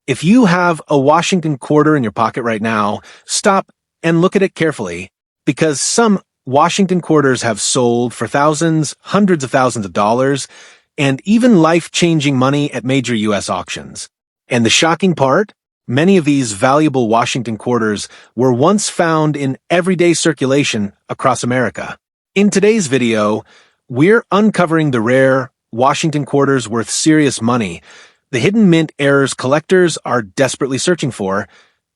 If you have a Washington quarter in your pocket right now, stop and look at it carefully, because some Washington quarters have sold for thousands, hundreds of thousands of dollars, and even life-changing money at major U.S. auctions. And the shocking part? Many of these valuable Washington quarters were once found in everyday circulation across America. In today's video, we're uncovering the rare Washington quarters worth serious money, the hidden mint errors collectors are desperately searching for,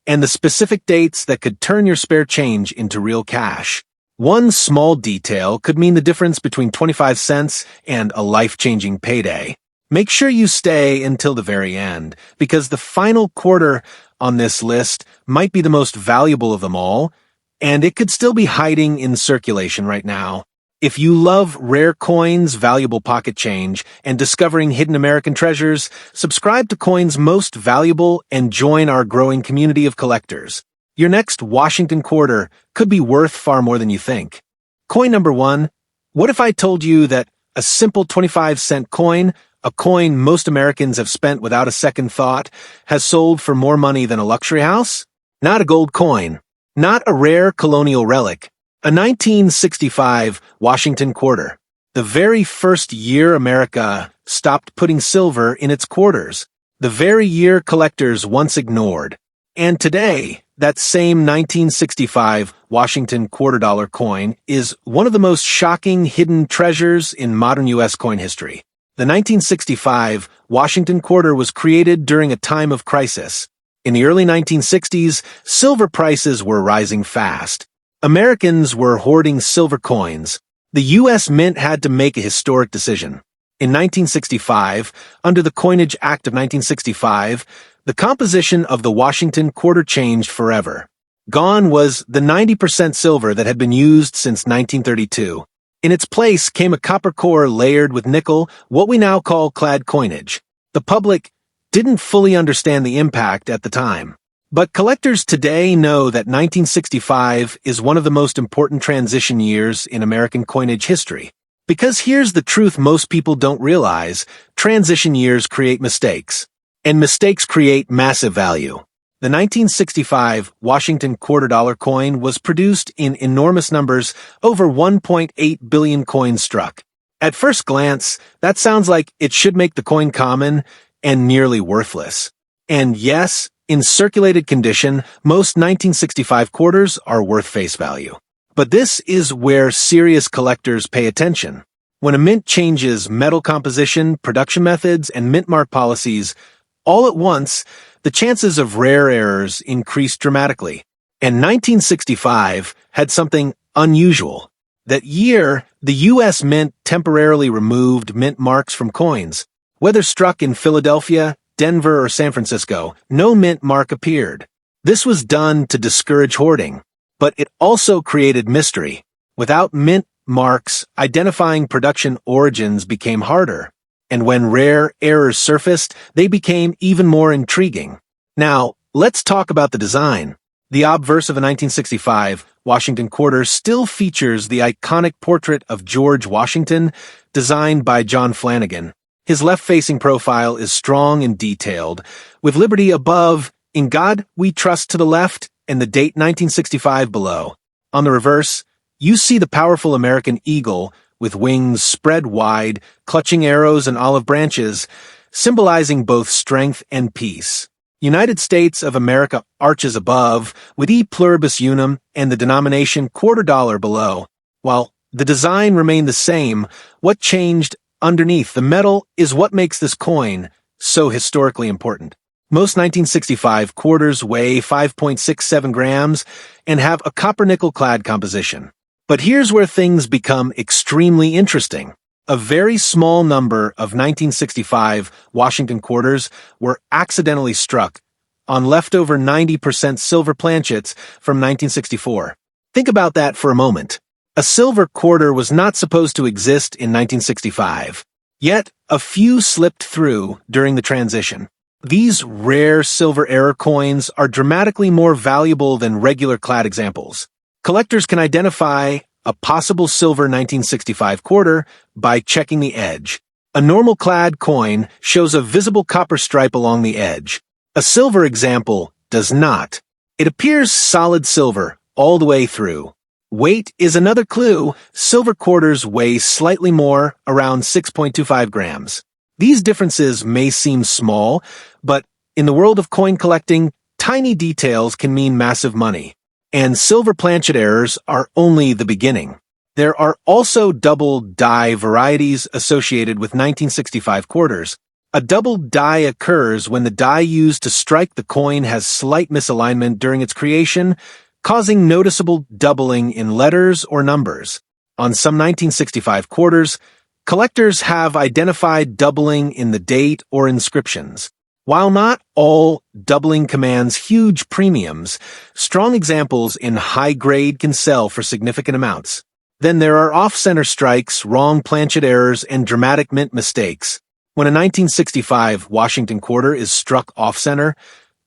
and the specific dates that could turn your spare change into real cash. One small detail could mean the difference between 25 cents and a life-changing payday. Make sure you stay until the very end, because the final quarter on this list might be the most valuable of them all, and it could still be hiding in circulation right now. If you love rare coins, valuable pocket change, and discovering hidden American treasures, subscribe to Coin's Most Valuable and join our growing community of collectors. Your next Washington quarter could be worth far more than you think. Coin number 1. What if I told you that a simple 25-cent coin, a coin most Americans have spent without a second thought, has sold for more money than a luxury house? Not a gold coin. Not a rare colonial relic. A 1965 Washington quarter. The very first year America stopped putting silver in its quarters. The very year collectors once ignored. And today, that same 1965 Washington quarter-dollar coin is one of the most shocking hidden treasures in modern U.S. coin history. The 1965 Washington quarter was created during a time of crisis. In the early 1960s, silver prices were rising fast. Americans were hoarding silver coins. The U.S. Mint had to make a historic decision. In 1965, under the Coinage Act of 1965, the composition of the Washington quarter changed forever. Gone was the 90% silver that had been used since 1932. In its place came a copper core layered with nickel, what we now call clad coinage. The public didn't fully understand the impact at the time. But collectors today know that 1965 is one of the most important transition years in American coinage history. Because here's the truth most people don't realize: transition years create mistakes. And mistakes create massive value. The 1965 Washington quarter-dollar coin was produced in enormous numbers, over 1.8 billion coins struck. At first glance, that sounds like it should make the coin common and nearly worthless. And yes, in circulated condition, most 1965 quarters are worth face value. But this is where serious collectors pay attention. When a mint changes metal composition, production methods, and mint mark policies all at once, the chances of rare errors increase dramatically. And 1965 had something unusual. That year, the U.S. Mint temporarily removed mint marks from coins. Whether struck in Philadelphia, Denver, or San Francisco, no mint mark appeared. This was done to discourage hoarding. But it also created mystery. Without mint marks, identifying production origins became harder. And when rare errors surfaced, they became even more intriguing. Now, let's talk about the design. The obverse of a 1965 Washington quarter still features the iconic portrait of George Washington, designed by John Flanagan. His left-facing profile is strong and detailed, with liberty above, "In God We Trust" to the left, and the date 1965 below. On the reverse, you see the powerful American eagle, with wings spread wide, clutching arrows and olive branches, symbolizing both strength and peace. United States of America arches above, with E pluribus unum and the denomination $quarter below. While the design remained the same, what changed underneath the metal is what makes this coin so historically important. Most 1965 quarters weigh 5.67 grams and have a copper-nickel clad composition. But here's where things become extremely interesting. A very small number of 1965 Washington quarters were accidentally struck on leftover 90% silver planchets from 1964. Think about that for a moment. A silver quarter was not supposed to exist in 1965. Yet, a few slipped through during the transition. These rare silver error coins are dramatically more valuable than regular clad examples. Collectors can identify a possible silver 1965 quarter by checking the edge. A normal clad coin shows a visible copper stripe along the edge. A silver example does not. It appears solid silver all the way through. Weight is another clue. Silver quarters weigh slightly more, around 6.25 grams. These differences may seem small, but in the world of coin collecting, tiny details can mean massive money. And silver planchet errors are only the beginning. There are also double die varieties associated with 1965 quarters. A double die occurs when the die used to strike the coin has slight misalignment during its creation, causing noticeable doubling in letters or numbers. On some 1965 quarters, collectors have identified doubling in the date or inscriptions. While not all doubling commands huge premiums, strong examples in high grade can sell for significant amounts. Then there are off-center strikes, wrong planchet errors, and dramatic mint mistakes. When a 1965 Washington quarter is struck off-center,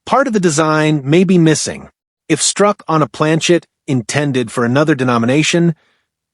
part of the design may be missing. If struck on a planchet intended for another denomination,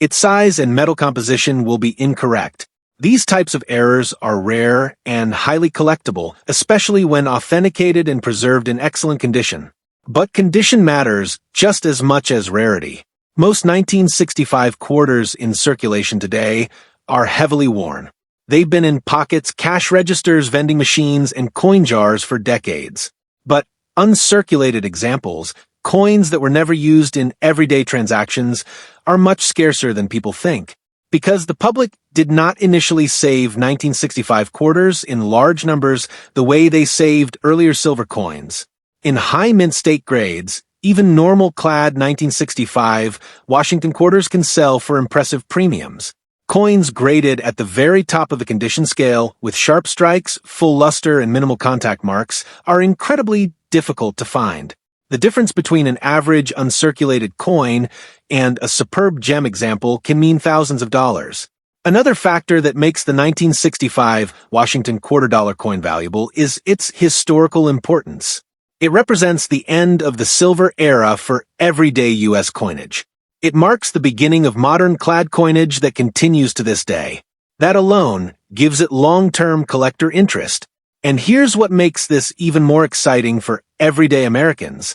its size and metal composition will be incorrect. These types of errors are rare and highly collectible, especially when authenticated and preserved in excellent condition. But condition matters just as much as rarity. Most 1965 quarters in circulation today are heavily worn. They've been in pockets, cash registers, vending machines, and coin jars for decades. But uncirculated examples, coins that were never used in everyday transactions, are much scarcer than people think. Because the public did not initially save 1965 quarters in large numbers the way they saved earlier silver coins. In high mint state grades, even normal-clad 1965 Washington quarters can sell for impressive premiums. Coins graded at the very top of the condition scale, with sharp strikes, full luster, and minimal contact marks, are incredibly difficult to find. The difference between an average uncirculated coin and a superb gem example can mean thousands of dollars. Another factor that makes the 1965 Washington quarter-dollar coin valuable is its historical importance. It represents the end of the silver era for everyday U.S. coinage. It marks the beginning of modern clad coinage that continues to this day. That alone gives it long-term collector interest. And here's what makes this even more exciting for everyday Americans.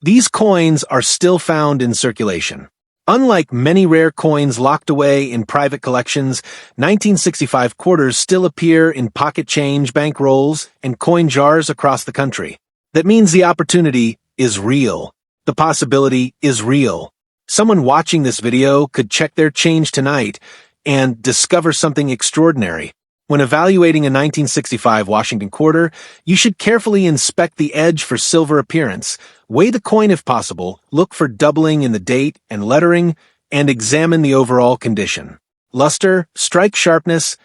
These coins are still found in circulation. Unlike many rare coins locked away in private collections, 1965 quarters still appear in pocket change, bank rolls, and coin jars across the country. That means the opportunity is real. The possibility is real. Someone watching this video could check their change tonight and discover something extraordinary. When evaluating a 1965 Washington quarter, you should carefully inspect the edge for silver appearance, weigh the coin if possible, look for doubling in the date and lettering, and examine the overall condition. Luster, strike sharpness,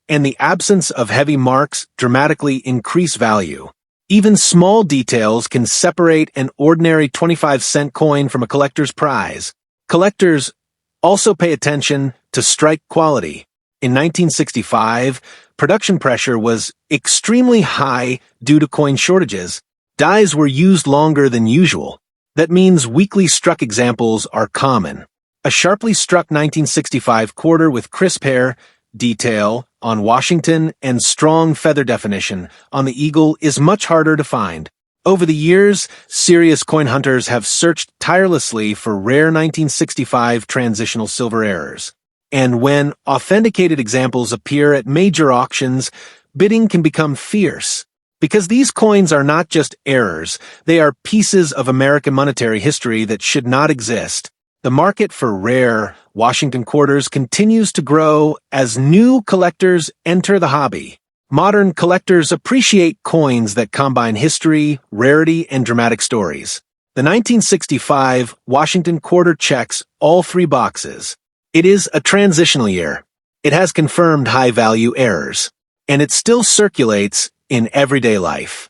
and the absence of heavy marks dramatically increase value. Even small details can separate an ordinary 25-cent coin from a collector's prize. Collectors also pay attention to strike quality. In 1965, production pressure was extremely high due to coin shortages. Dies were used longer than usual. That means weakly struck examples are common. A sharply struck 1965 quarter with crisp hair, detail on Washington, and strong feather definition on the eagle is much harder to find. Over the years, serious coin hunters have searched tirelessly for rare 1965 transitional silver errors. And when authenticated examples appear at major auctions, bidding can become fierce. Because these coins are not just errors, they are pieces of American monetary history that should not exist. The market for rare Washington quarters continues to grow as new collectors enter the hobby. Modern collectors appreciate coins that combine history, rarity, and dramatic stories. The 1965 Washington quarter checks all three boxes. It is a transitional year. It has confirmed high-value errors. And it still circulates in everyday life.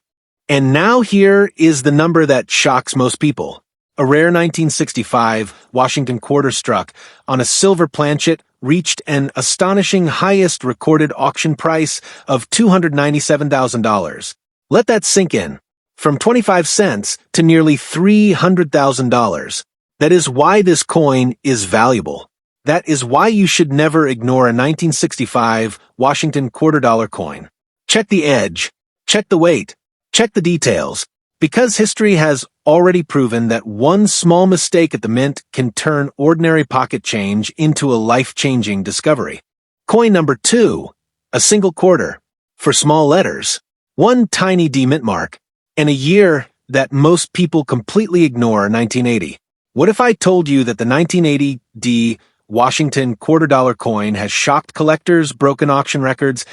And now here is the number that shocks most people. A rare 1965 Washington quarter struck on a silver planchet reached an astonishing highest recorded auction price of $297,000. Let that sink in. From 25 cents to nearly $300,000. That is why this coin is valuable. That is why you should never ignore a 1965 Washington quarter-dollar coin. Check the edge. Check the weight. Check the details, because history has already proven that one small mistake at the mint can turn ordinary pocket change into a life-changing discovery. Coin number 2, a single quarter, for small letters, one tiny D mint mark, and a year that most people completely ignore, 1980. What if I told you that the 1980 D Washington $quarter coin has shocked collectors, broken auction records,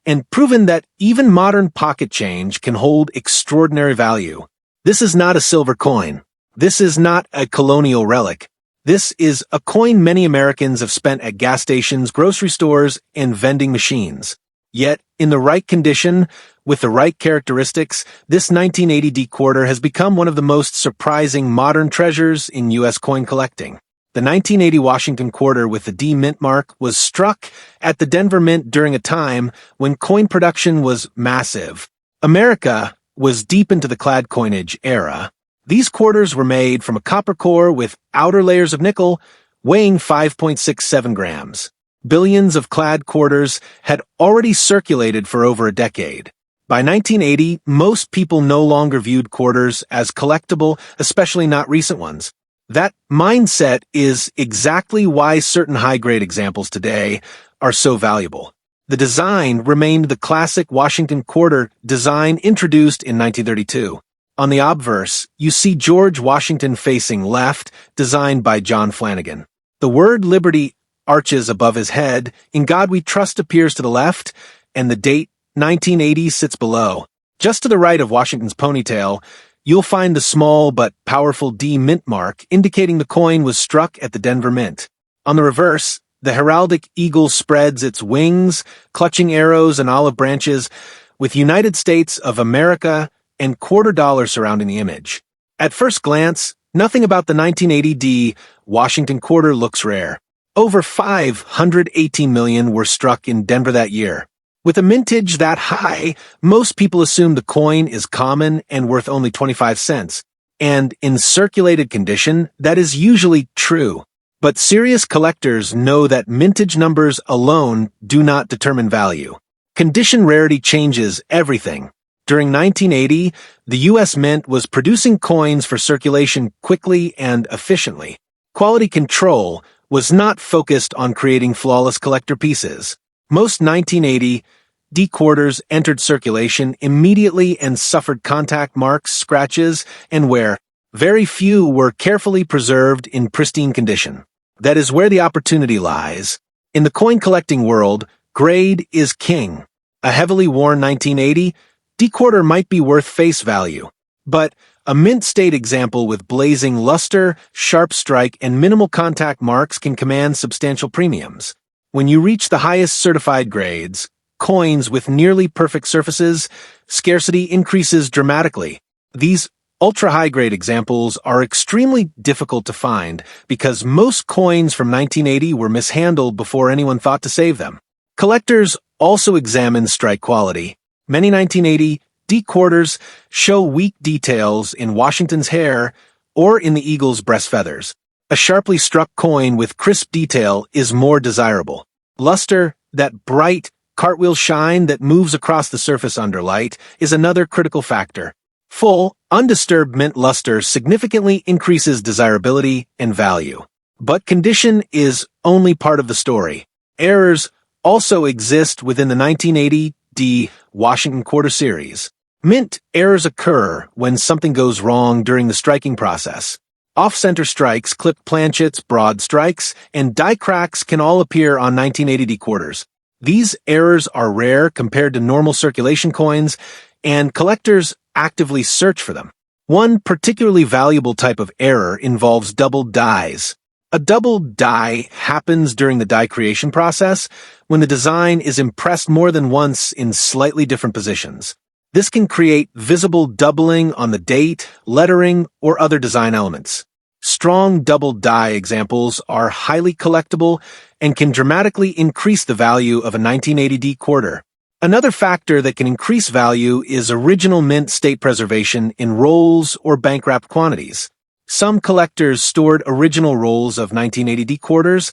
and proven that even modern pocket change can hold extraordinary value? This is not a silver coin. This is not a colonial relic. This is a coin many Americans have spent at gas stations, grocery stores, and vending machines. Yet, in the right condition, with the right characteristics, this 1980 D quarter has become one of the most surprising modern treasures in U.S. coin collecting. The 1980 Washington quarter with the D mint mark was struck at the Denver Mint during a time when coin production was massive. America was deep into the clad coinage era. These quarters were made from a copper core with outer layers of nickel, weighing 5.67 grams. Billions of clad quarters had already circulated for over a decade. By 1980, most people no longer viewed quarters as collectible, especially not recent ones. That mindset is exactly why certain high-grade examples today are so valuable. The design remained the classic Washington quarter design introduced in 1932. On the obverse, you see George Washington facing left, designed by John Flanagan. The word Liberty arches above his head, "In God We Trust" appears to the left, and the date 1980 sits below. Just to the right of Washington's ponytail, you'll find the small but powerful D mint mark indicating the coin was struck at the Denver Mint. On the reverse, the heraldic eagle spreads its wings, clutching arrows and olive branches, with United States of America and $quarter surrounding the image. At first glance, nothing about the 1980 D Washington quarter looks rare. Over 518 million were struck in Denver that year. With a mintage that high, most people assume the coin is common and worth only 25 cents. And in circulated condition, that is usually true. But serious collectors know that mintage numbers alone do not determine value. Condition rarity changes everything. During 1980, the U.S. Mint was producing coins for circulation quickly and efficiently. Quality control was not focused on creating flawless collector pieces. Most 1980 D quarters entered circulation immediately and suffered contact marks, scratches, and wear. Very few were carefully preserved in pristine condition. That is where the opportunity lies. In the coin collecting world, grade is king. A heavily worn 1980 D quarter might be worth face value, but a mint state example with blazing luster, sharp strike, and minimal contact marks can command substantial premiums. When you reach the highest certified grades, coins with nearly perfect surfaces, scarcity increases dramatically. These ultra-high-grade examples are extremely difficult to find because most coins from 1980 were mishandled before anyone thought to save them. Collectors also examine strike quality. Many 1980 D quarters show weak details in Washington's hair or in the eagle's breast feathers. A sharply struck coin with crisp detail is more desirable. Luster, that bright cartwheel shine that moves across the surface under light, is another critical factor. Full, undisturbed mint luster significantly increases desirability and value. But condition is only part of the story. Errors also exist within the 1980 D Washington quarter series. Mint errors occur when something goes wrong during the striking process. Off-center strikes, clipped planchets, broad strikes, and die cracks can all appear on 1980 D quarters. These errors are rare compared to normal circulation coins, and collectors actively search for them. One particularly valuable type of error involves double dies. A double die happens during the die creation process when the design is impressed more than once in slightly different positions. This can create visible doubling on the date, lettering, or other design elements. Strong double die examples are highly collectible and can dramatically increase the value of a 1980 D quarter. Another factor that can increase value is original mint state preservation in rolls or bank-wrapped quantities. Some collectors stored original rolls of 1980 D quarters,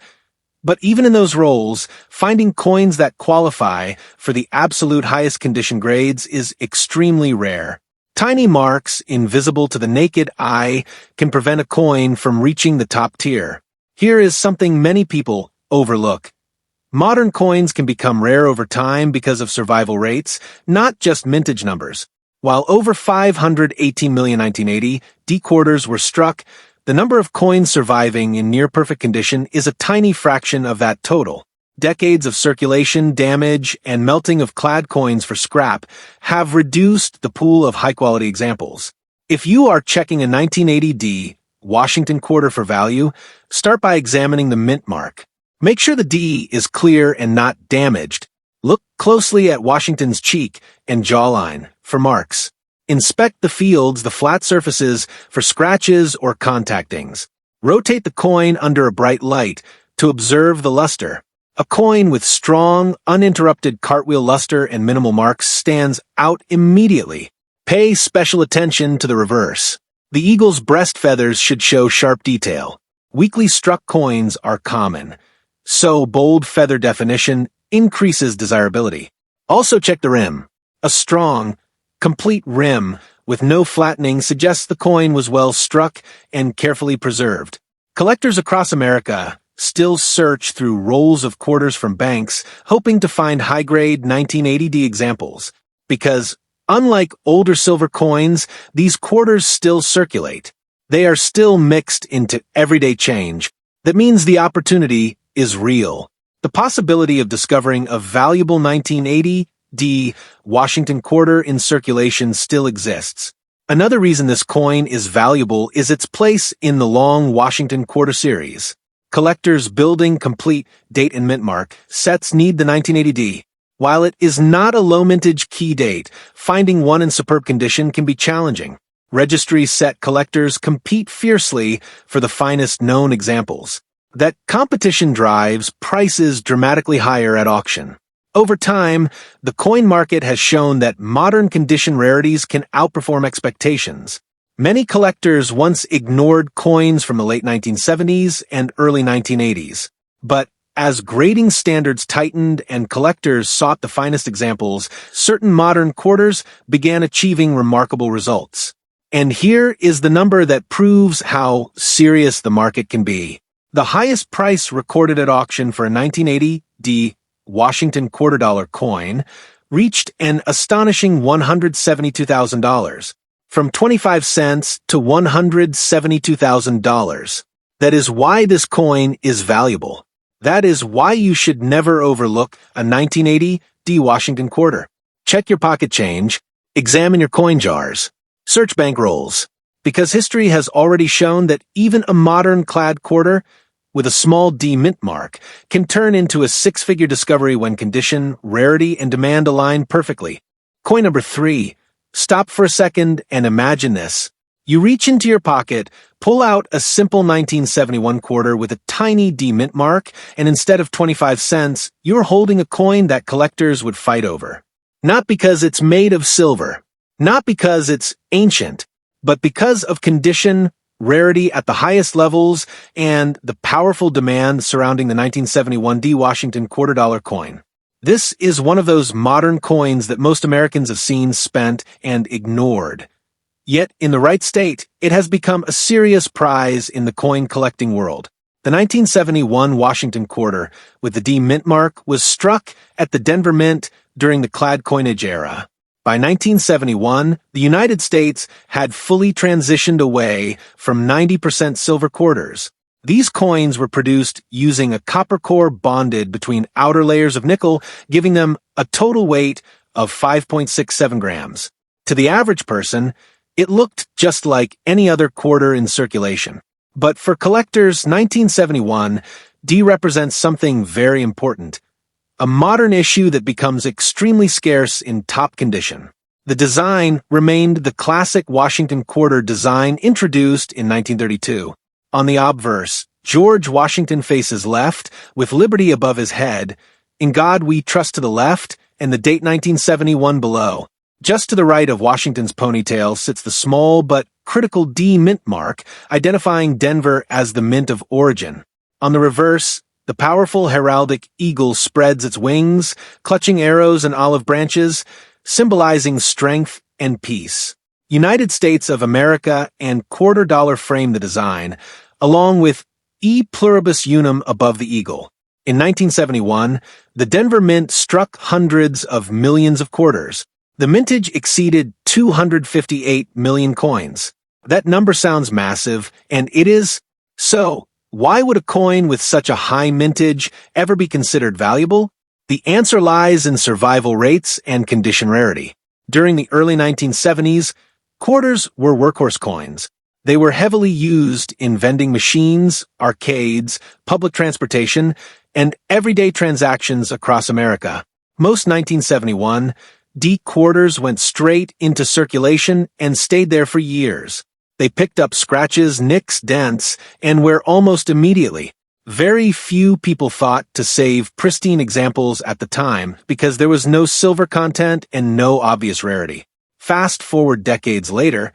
but even in those rolls, finding coins that qualify for the absolute highest condition grades is extremely rare. Tiny marks, invisible to the naked eye, can prevent a coin from reaching the top tier. Here is something many people overlook. Modern coins can become rare over time because of survival rates, not just mintage numbers. While over 518 million 1980 D quarters were struck, the number of coins surviving in near-perfect condition is a tiny fraction of that total. Decades of circulation, damage, and melting of clad coins for scrap have reduced the pool of high-quality examples. If you are checking a 1980 D Washington quarter for value, start by examining the mint mark. Make sure the D is clear and not damaged. Look closely at Washington's cheek and jawline for marks. Inspect the fields, the flat surfaces, for scratches or contactings. Rotate the coin under a bright light to observe the luster. A coin with strong, uninterrupted cartwheel luster and minimal marks stands out immediately. Pay special attention to the reverse. The eagle's breast feathers should show sharp detail. Weakly struck coins are common, so bold feather definition increases desirability. Also check the rim. A strong, complete rim with no flattening suggests the coin was well struck and carefully preserved. Collectors across America still search through rolls of quarters from banks, hoping to find high-grade 1980 D examples. Because, unlike older silver coins, these quarters still circulate. They are still mixed into everyday change. That means the opportunity is real. The possibility of discovering a valuable 1980 D Washington quarter in circulation still exists. Another reason this coin is valuable is its place in the long Washington quarter series. Collectors building complete date and mint mark sets need the 1980 D. While it is not a low mintage key date, finding one in superb condition can be challenging. Registry set collectors compete fiercely for the finest known examples. That competition drives prices dramatically higher at auction. Over time, the coin market has shown that modern condition rarities can outperform expectations. Many collectors once ignored coins from the late 1970s and early 1980s. But as grading standards tightened and collectors sought the finest examples, certain modern quarters began achieving remarkable results. And here is the number that proves how serious the market can be. The highest price recorded at auction for a 1980 D Washington quarter dollar coin reached an astonishing $172,000. From 25 cents to $172,000. That is why this coin is valuable. That is why you should never overlook a 1980 D Washington quarter. Check your pocket change, examine your coin jars, search bank rolls, because history has already shown that even a modern clad quarter with a small D mint mark can turn into a six-figure discovery when condition, rarity, and demand align perfectly. Coin number 3. Stop for a second and imagine this. You reach into your pocket, pull out a simple 1971 quarter with a tiny D mint mark, and instead of 25 cents, you're holding a coin that collectors would fight over. Not because it's made of silver, not because it's ancient, but because of condition, rarity at the highest levels, and the powerful demand surrounding the 1971 D Washington quarter dollar coin. This is one of those modern coins that most Americans have seen, spent, and ignored. Yet, in the right state, it has become a serious prize in the coin collecting world. The 1971 Washington quarter with the D mint mark was struck at the Denver Mint during the clad coinage era. By 1971, the United States had fully transitioned away from 90% silver quarters. These coins were produced using a copper core bonded between outer layers of nickel, giving them a total weight of 5.67 grams. To the average person, it looked just like any other quarter in circulation. But for collectors, 1971 D represents something very important, a modern issue that becomes extremely scarce in top condition. The design remained the classic Washington quarter design introduced in 1932. On the obverse, George Washington faces left, with liberty above his head. In God we trust to the left, and the date 1971 below. Just to the right of Washington's ponytail sits the small but critical D mint mark, identifying Denver as the mint of origin. On the reverse, the powerful heraldic eagle spreads its wings, clutching arrows and olive branches, symbolizing strength and peace. United States of America and quarter dollar frame the design, along with E pluribus unum above the eagle. In 1971, the Denver Mint struck hundreds of millions of quarters. The mintage exceeded 258 million coins. That number sounds massive, and it is. So, why would a coin with such a high mintage ever be considered valuable? The answer lies in survival rates and condition rarity. During the early 1970s, quarters were workhorse coins. They were heavily used in vending machines, arcades, public transportation, and everyday transactions across America. Most 1971 D quarters went straight into circulation and stayed there for years. They picked up scratches, nicks, dents, and wear almost immediately. Very few people thought to save pristine examples at the time because there was no silver content and no obvious rarity. Fast forward decades later,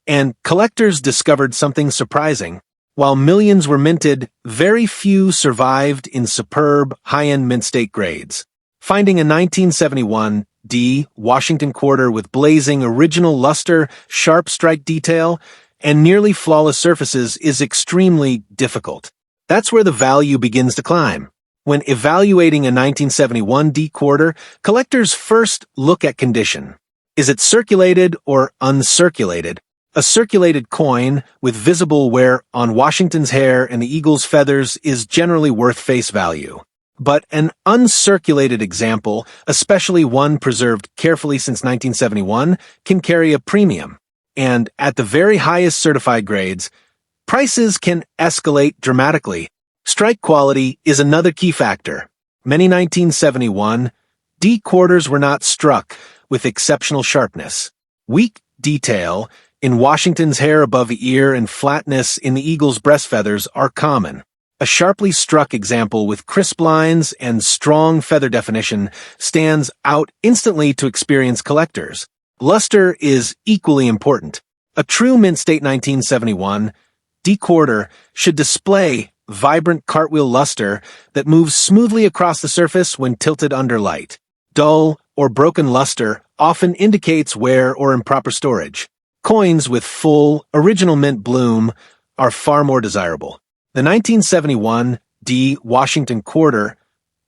and collectors discovered something surprising. While millions were minted, very few survived in superb, high-end mint state grades. Finding a 1971 D Washington quarter with blazing original luster, sharp strike detail, and nearly flawless surfaces is extremely difficult. That's where the value begins to climb. When evaluating a 1971 D quarter, collectors first look at condition. Is it circulated or uncirculated? A circulated coin with visible wear on Washington's hair and the eagle's feathers is generally worth face value. But an uncirculated example, especially one preserved carefully since 1971, can carry a premium. And at the very highest certified grades, prices can escalate dramatically. Strike quality is another key factor. Many 1971 D quarters were not struck with exceptional sharpness. Weak detail in Washington's hair above the ear and flatness in the eagle's breast feathers are common. A sharply struck example with crisp lines and strong feather definition stands out instantly to experienced collectors. Luster is equally important. A true mint state 1971 D quarter should display vibrant cartwheel luster that moves smoothly across the surface when tilted under light. Dull or broken luster often indicates wear or improper storage. Coins with full, original mint bloom are far more desirable. The 1971 D Washington quarter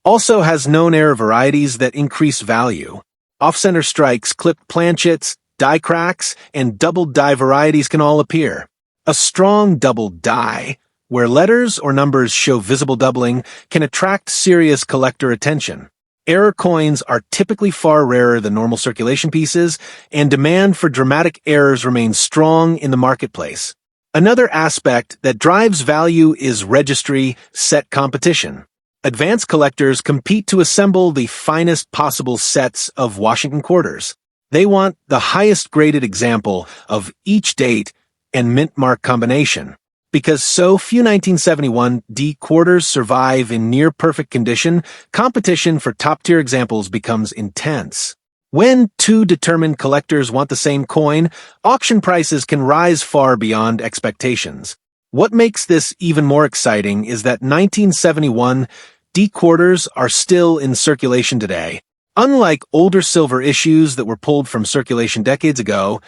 also has known error varieties that increase value. Off-center strikes, clipped planchets, die cracks, and double die varieties can all appear. A strong double die, where letters or numbers show visible doubling, can attract serious collector attention. Error coins are typically far rarer than normal circulation pieces, and demand for dramatic errors remains strong in the marketplace. Another aspect that drives value is registry set competition. Advanced collectors compete to assemble the finest possible sets of Washington quarters. They want the highest graded example of each date and mint mark combination. Because so few 1971 D quarters survive in near-perfect condition, competition for top-tier examples becomes intense. When two determined collectors want the same coin, auction prices can rise far beyond expectations. What makes this even more exciting is that 1971 D quarters are still in circulation today. Unlike older silver issues that were pulled from circulation decades ago,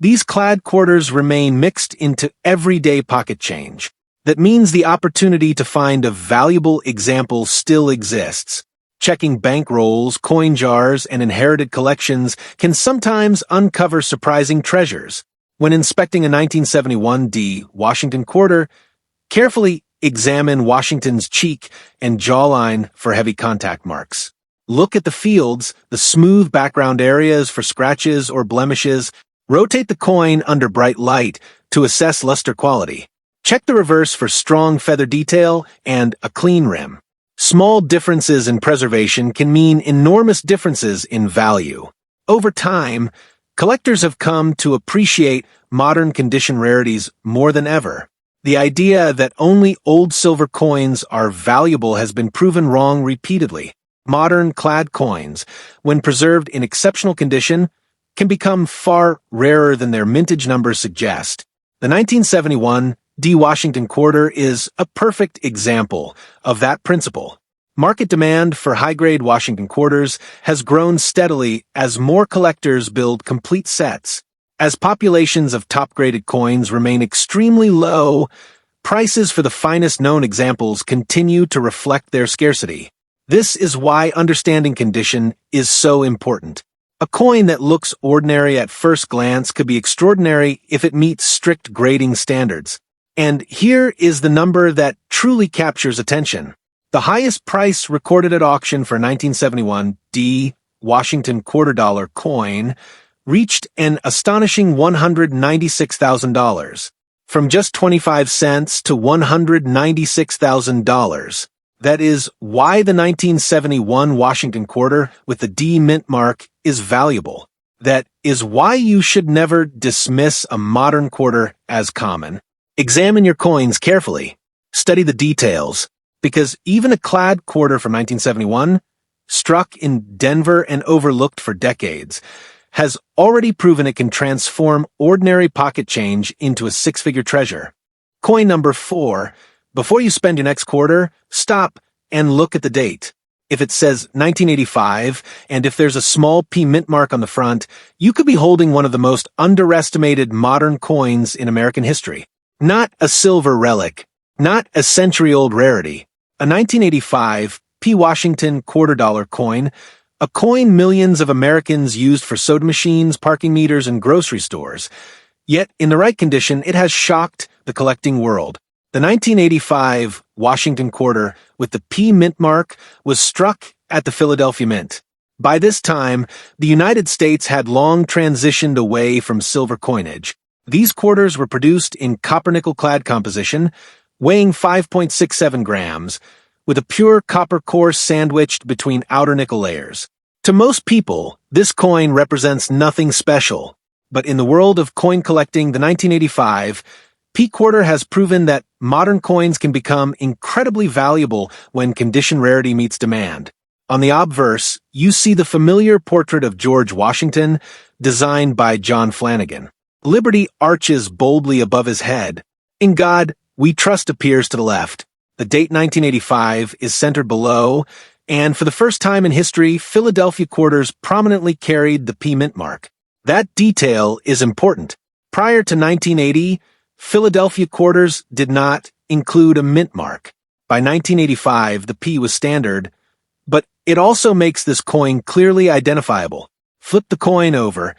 these clad quarters remain mixed into everyday pocket change. That means the opportunity to find a valuable example still exists. Checking bank rolls, coin jars, and inherited collections can sometimes uncover surprising treasures. When inspecting a 1971 D Washington quarter, carefully examine Washington's cheek and jawline for heavy contact marks. Look at the fields, the smooth background areas for scratches or blemishes. Rotate the coin under bright light to assess luster quality. Check the reverse for strong feather detail and a clean rim. Small differences in preservation can mean enormous differences in value. Over time, collectors have come to appreciate modern condition rarities more than ever. The idea that only old silver coins are valuable has been proven wrong repeatedly. Modern clad coins, when preserved in exceptional condition, can become far rarer than their mintage numbers suggest. The 1971 D Washington quarter is a perfect example of that principle. Market demand for high-grade Washington quarters has grown steadily as more collectors build complete sets. As populations of top-graded coins remain extremely low, prices for the finest known examples continue to reflect their scarcity. This is why understanding condition is so important. A coin that looks ordinary at first glance could be extraordinary if it meets strict grading standards. And here is the number that truly captures attention. The highest price recorded at auction for 1971 D Washington $quarter coin reached an astonishing $196,000. From just 25 cents to $196,000. That is why the 1971 Washington quarter with the D mint mark is valuable. That is why you should never dismiss a modern quarter as common. Examine your coins carefully. Study the details, because even a clad quarter from 1971, struck in Denver and overlooked for decades, has already proven it can transform ordinary pocket change into a six-figure treasure. Coin number 4. Before you spend your next quarter, stop and look at the date. If it says 1985, and if there's a small P mint mark on the front, you could be holding one of the most underestimated modern coins in American history. Not a silver relic, not a century-old rarity. A 1985 P. Washington $quarter coin, a coin millions of Americans used for soda machines, parking meters, and grocery stores. Yet, in the right condition, it has shocked the collecting world. The 1985 Washington quarter with the P mint mark was struck at the Philadelphia Mint. By this time, the United States had long transitioned away from silver coinage. These quarters were produced in copper-nickel clad composition, weighing 5.67 grams, with a pure copper core sandwiched between outer nickel layers. To most people, this coin represents nothing special, but in the world of coin collecting, the 1985 P quarter has proven that modern coins can become incredibly valuable when condition rarity meets demand. On the obverse, you see the familiar portrait of George Washington, designed by John Flanagan. Liberty arches boldly above his head. In God, we trust appears to the left. The date 1985 is centered below, and for the first time in history, Philadelphia quarters prominently carried the P mint mark. That detail is important. Prior to 1980, Philadelphia quarters did not include a mint mark. By 1985, the P was standard, but it also makes this coin clearly identifiable. Flip the coin over,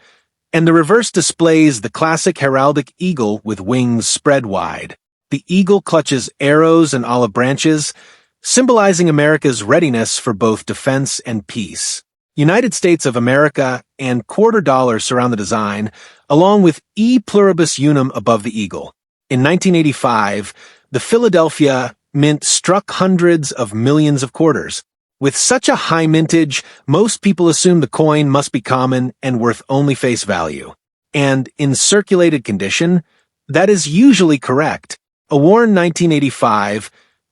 and the reverse displays the classic heraldic eagle with wings spread wide. The eagle clutches arrows and olive branches, symbolizing America's readiness for both defense and peace. United States of America and $quarter surround the design, along with E pluribus unum above the eagle. In 1985, the Philadelphia Mint struck hundreds of millions of quarters. With such a high mintage, most people assume the coin must be common and worth only face value. And in circulated condition, that is usually correct. A worn 1985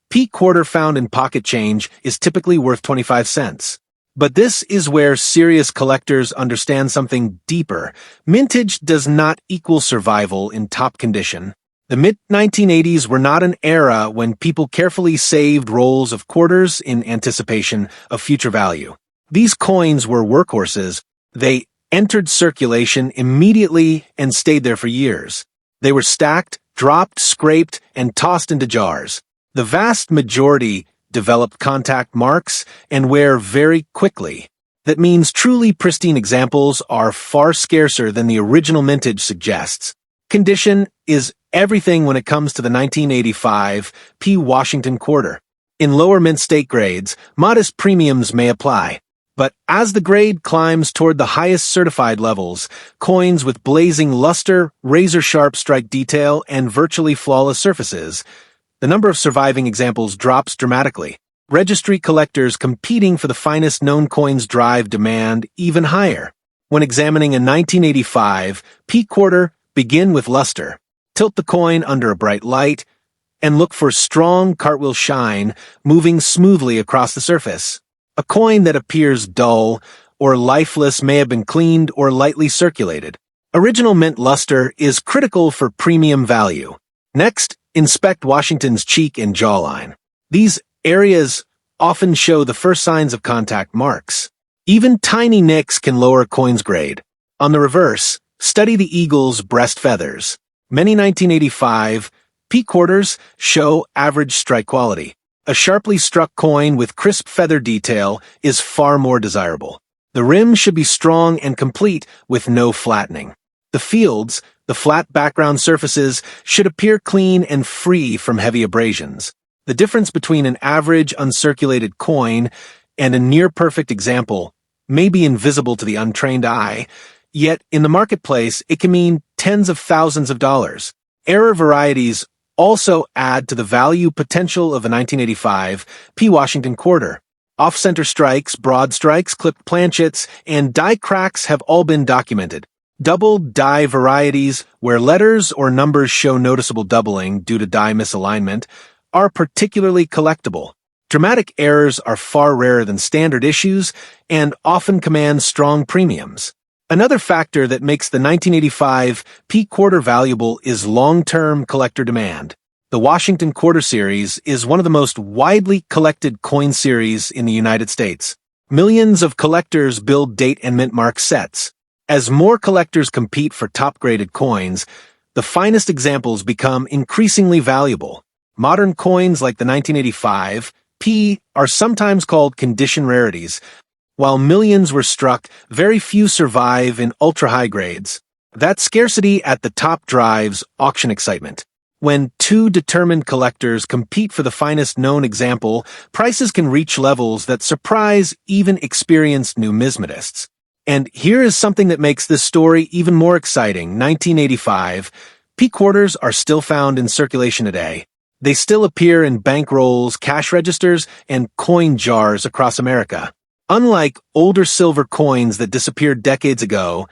P quarter found in pocket change is typically worth 25 cents. But this is where serious collectors understand something deeper. Mintage does not equal survival in top condition. The mid-1980s were not an era when people carefully saved rolls of quarters in anticipation of future value. These coins were workhorses. They entered circulation immediately and stayed there for years. They were stacked, dropped, scraped, and tossed into jars. The vast majority developed contact marks and wear very quickly. That means truly pristine examples are far scarcer than the original mintage suggests. Condition is everything when it comes to the 1985 P. Washington quarter. In lower mint state grades, modest premiums may apply. But as the grade climbs toward the highest certified levels, coins with blazing luster, razor-sharp strike detail, and virtually flawless surfaces, the number of surviving examples drops dramatically. Registry collectors competing for the finest known coins drive demand even higher. When examining a 1985 P quarter, begin with luster. Tilt the coin under a bright light, and look for strong cartwheel shine moving smoothly across the surface. A coin that appears dull or lifeless may have been cleaned or lightly circulated. Original mint luster is critical for premium value. Next, inspect Washington's cheek and jawline. These areas often show the first signs of contact marks. Even tiny nicks can lower a coin's grade. On the reverse, Study the eagle's breast feathers. Many 1985 P quarters show average strike quality. A sharply struck coin with crisp feather detail is far more desirable. The rim should be strong and complete with no flattening. The fields, the flat background surfaces, should appear clean and free from heavy abrasions. The difference between an average uncirculated coin and a near-perfect example may be invisible to the untrained eye, yet in the marketplace it can mean tens of thousands of dollars. Error varieties also add to the value potential of a 1985 P. Washington quarter. Off-center strikes, broad strikes, clipped planchets, and die cracks have all been documented. Double die varieties, where letters or numbers show noticeable doubling due to die misalignment, are particularly collectible. Dramatic errors are far rarer than standard issues and often command strong premiums. Another factor that makes the 1985 P quarter valuable is long-term collector demand. The Washington Quarter Series is one of the most widely collected coin series in the United States. Millions of collectors build date and mint mark sets. As more collectors compete for top-graded coins, the finest examples become increasingly valuable. Modern coins like the 1985 P are sometimes called condition rarities. While millions were struck, very few survive in ultra-high grades. That scarcity at the top drives auction excitement. When two determined collectors compete for the finest known example, prices can reach levels that surprise even experienced numismatists. And here is something that makes this story even more exciting. 1985 P quarters are still found in circulation today. They still appear in bankrolls, cash registers, and coin jars across America. Unlike older silver coins that disappeared decades ago,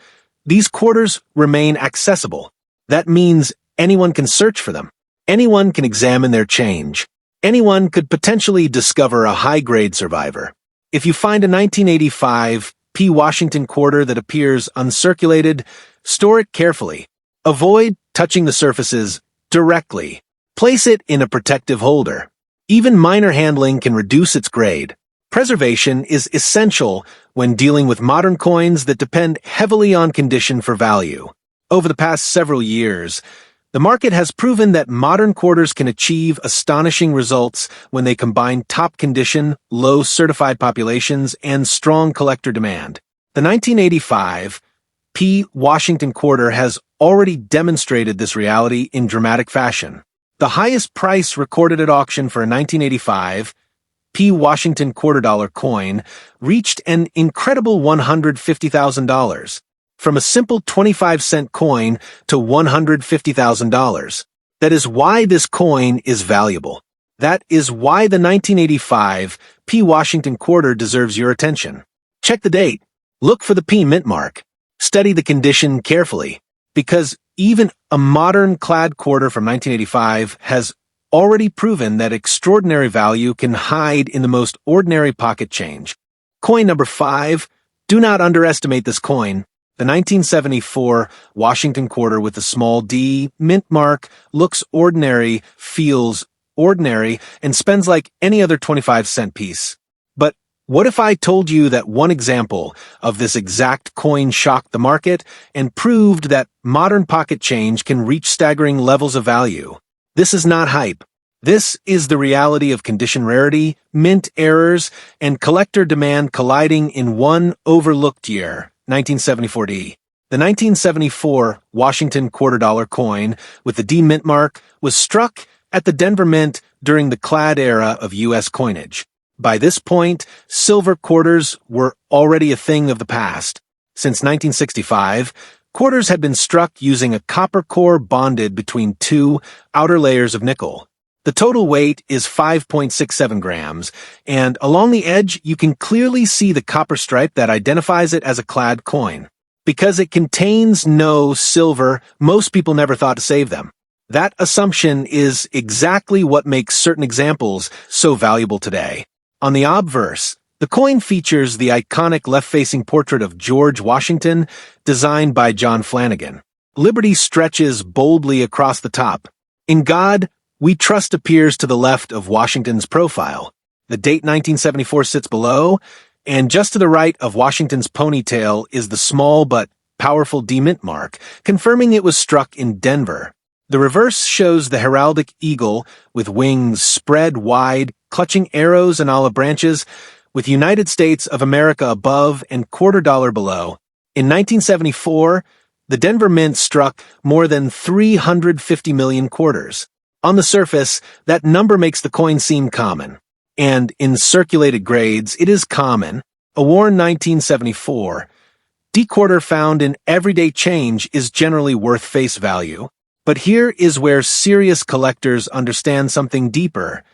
these quarters remain accessible. That means anyone can search for them. Anyone can examine their change. Anyone could potentially discover a high-grade survivor. If you find a 1985 P. Washington quarter that appears uncirculated, store it carefully. Avoid touching the surfaces directly. Place it in a protective holder. Even minor handling can reduce its grade. Preservation is essential when dealing with modern coins that depend heavily on condition for value. Over the past several years, the market has proven that modern quarters can achieve astonishing results when they combine top condition, low certified populations, and strong collector demand. The 1985 P. Washington quarter has already demonstrated this reality in dramatic fashion. The highest price recorded at auction for a 1985 P. Washington $quarter coin reached an incredible $150,000, from a simple 25-cent coin to $150,000. That is why this coin is valuable. That is why the 1985 P. Washington quarter deserves your attention. Check the date. Look for the P mint mark. Study the condition carefully, because even a modern clad quarter from 1985 has already proven that extraordinary value can hide in the most ordinary pocket change. Coin number 5. Do not underestimate this coin. The 1974 Washington quarter with the small d, mint mark, looks ordinary, feels ordinary, and spends like any other 25-cent piece. But what if I told you that one example of this exact coin shocked the market and proved that modern pocket change can reach staggering levels of value? This is not hype. This is the reality of condition rarity, mint errors, and collector demand colliding in one overlooked year, 1974D. The 1974 Washington $quarter coin with the D mint mark was struck at the Denver Mint during the clad era of U.S. coinage. By this point, silver quarters were already a thing of the past. Since 1965, quarters had been struck using a copper core bonded between two outer layers of nickel. The total weight is 5.67 grams, and along the edge you can clearly see the copper stripe that identifies it as a clad coin. Because it contains no silver, most people never thought to save them. That assumption is exactly what makes certain examples so valuable today. On the obverse, the coin features the iconic left-facing portrait of George Washington, designed by John Flanagan. Liberty stretches boldly across the top. In God We Trust appears to the left of Washington's profile. The date 1974 sits below, and just to the right of Washington's ponytail is the small but powerful demint mark, confirming it was struck in Denver. The reverse shows the heraldic eagle with wings spread wide, clutching arrows and olive branches, with United States of America above and $quarter below. In 1974, the Denver Mint struck more than 350 million quarters. On the surface, that number makes the coin seem common. And in circulated grades, it is common. A worn 1974 D-quarter found in everyday change is generally worth face value. But here is where serious collectors understand something deeper.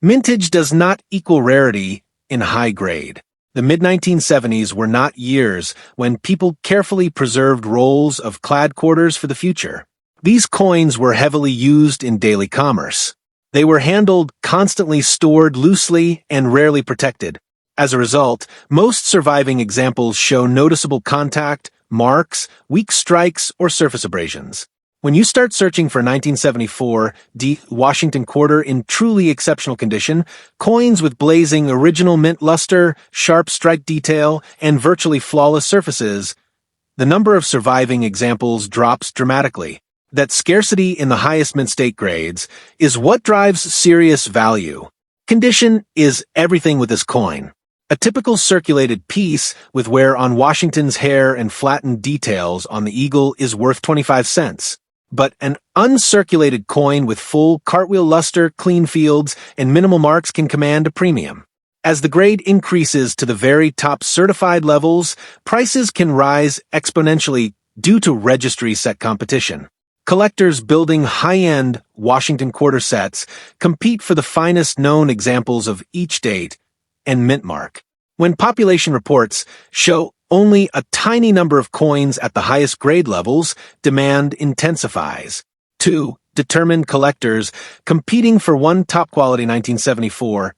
Mintage does not equal rarity in high grade. The mid-1970s were not years when people carefully preserved rolls of clad quarters for the future. These coins were heavily used in daily commerce. They were handled, constantly stored loosely, and rarely protected. As a result, most surviving examples show noticeable contact, marks, weak strikes, or surface abrasions. When you start searching for 1974 D Washington quarter in truly exceptional condition, coins with blazing original mint luster, sharp strike detail, and virtually flawless surfaces, the number of surviving examples drops dramatically. That scarcity in the highest mint state grades is what drives serious value. Condition is everything with this coin. A typical circulated piece with wear on Washington's hair and flattened details on the eagle is worth 25 cents. But an uncirculated coin with full cartwheel luster, clean fields, and minimal marks can command a premium. As the grade increases to the very top certified levels, prices can rise exponentially due to registry-set competition. Collectors building high-end Washington quarter sets compete for the finest known examples of each date and mint mark. When population reports show only a tiny number of coins at the highest grade levels, demand intensifies. 2. Determined collectors competing for one top-quality 1974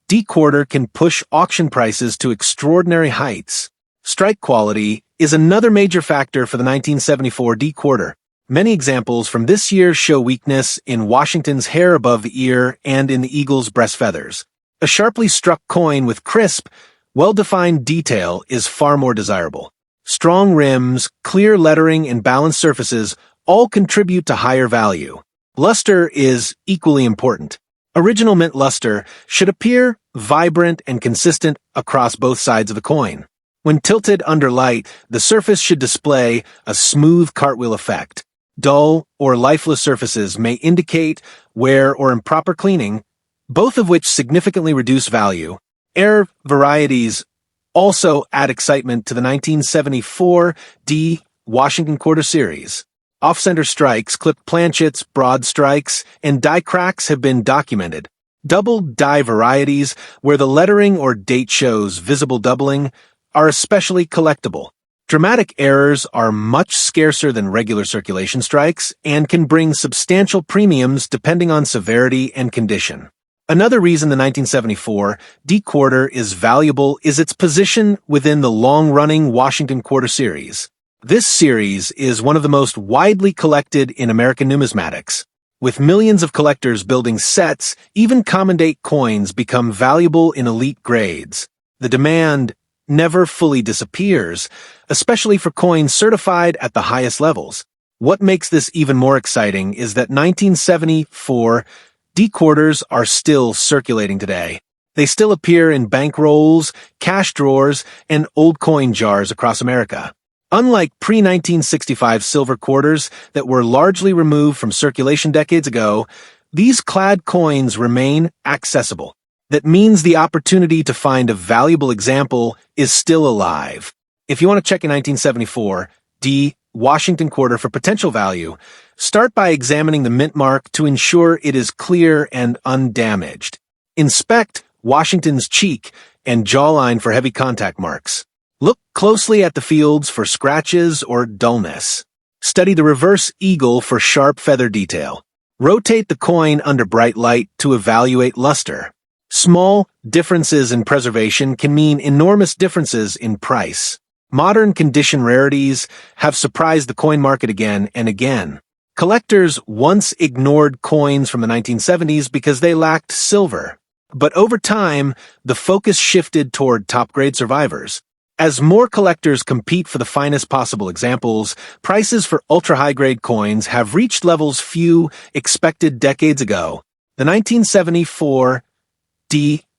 D-quarter can push auction prices to extraordinary heights. Strike quality is another major factor for the 1974 D-quarter. Many examples from this year show weakness in Washington's hair above the ear and in the eagle's breast feathers. A sharply struck coin with crisp, well-defined detail is far more desirable. Strong rims, clear lettering, and balanced surfaces all contribute to higher value. Luster is equally important. Original mint luster should appear vibrant and consistent across both sides of the coin. When tilted under light, the surface should display a smooth cartwheel effect. Dull or lifeless surfaces may indicate wear or improper cleaning, both of which significantly reduce value. Air varieties also add excitement to the 1974 D Washington quarter series. Off-center strikes, clipped planchets, broad strikes, and die cracks have been documented. Double die varieties, where the lettering or date shows visible doubling, are especially collectible. Dramatic errors are much scarcer than regular circulation strikes and can bring substantial premiums depending on severity and condition. Another reason the 1974 D-quarter is valuable is its position within the long-running Washington quarter series. This series is one of the most widely collected in American numismatics. With millions of collectors building sets, even common-date coins become valuable in elite grades. The demand never fully disappears, especially for coins certified at the highest levels. What makes this even more exciting is that 1974 D-quarters are still circulating today. They still appear in bank rolls, cash drawers, and old coin jars across America. Unlike pre-1965 silver quarters that were largely removed from circulation decades ago, these clad coins remain accessible. That means the opportunity to find a valuable example is still alive. If you want to check a 1974 D Washington quarter for potential value, start by examining the mint mark to ensure it is clear and undamaged. Inspect Washington's cheek and jawline for heavy contact marks. Look closely at the fields for scratches or dullness. Study the reverse eagle for sharp feather detail. Rotate the coin under bright light to evaluate luster. Small differences in preservation can mean enormous differences in price. Modern condition rarities have surprised the coin market again and again. Collectors once ignored coins from the 1970s because they lacked silver. But over time, the focus shifted toward top-grade survivors. As more collectors compete for the finest possible examples, prices for ultra-high-grade coins have reached levels few expected decades ago. The 1974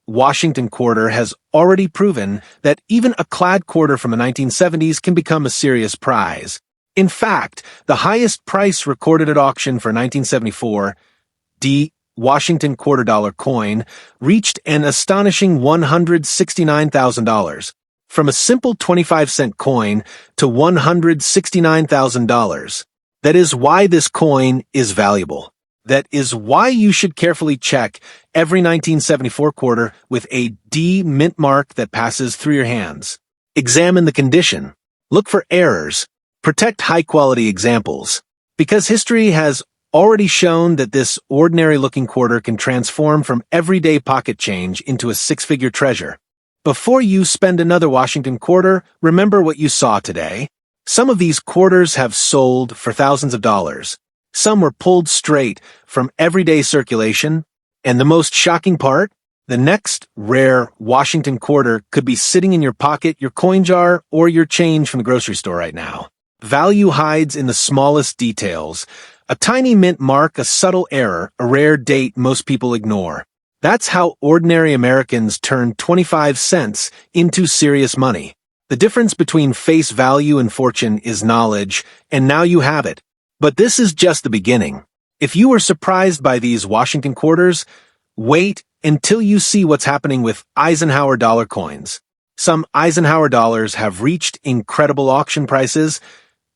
Washington quarter has already proven that even a clad quarter from the 1970s can become a serious prize. In fact, the highest price recorded at auction for 1974 Washington quarter dollar coin reached an astonishing $169,000. From a simple 25-cent coin to $169,000. That is why this coin is valuable. That is why you should carefully check every 1974 quarter with a D mint mark that passes through your hands. Examine the condition. Look for errors. Protect high-quality examples. Because history has already shown that this ordinary-looking quarter can transform from everyday pocket change into a six-figure treasure. Before you spend another Washington quarter, remember what you saw today. Some of these quarters have sold for thousands of dollars. Some were pulled straight from everyday circulation. And the most shocking part? The next rare Washington quarter could be sitting in your pocket, your coin jar, or your change from the grocery store right now. Value hides in the smallest details. A tiny mint mark, a subtle error, a rare date most people ignore. That's how ordinary Americans turn 25 cents into serious money. The difference between face value and fortune is knowledge, and now you have it. But this is just the beginning. If you were surprised by these Washington quarters, wait until you see what's happening with Eisenhower dollar coins. Some Eisenhower dollars have reached incredible auction prices,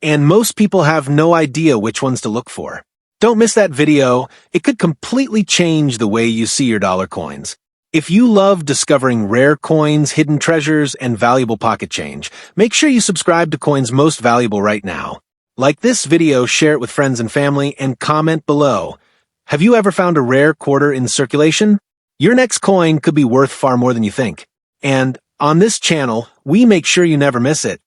and most people have no idea which ones to look for. Don't miss that video. It could completely change the way you see your dollar coins. If you love discovering rare coins, hidden treasures, and valuable pocket change, make sure you subscribe to Coins Most Valuable right now. Like this video, share it with friends and family, and comment below. Have you ever found a rare quarter in circulation? Your next coin could be worth far more than you think. And on this channel, we make sure you never miss it.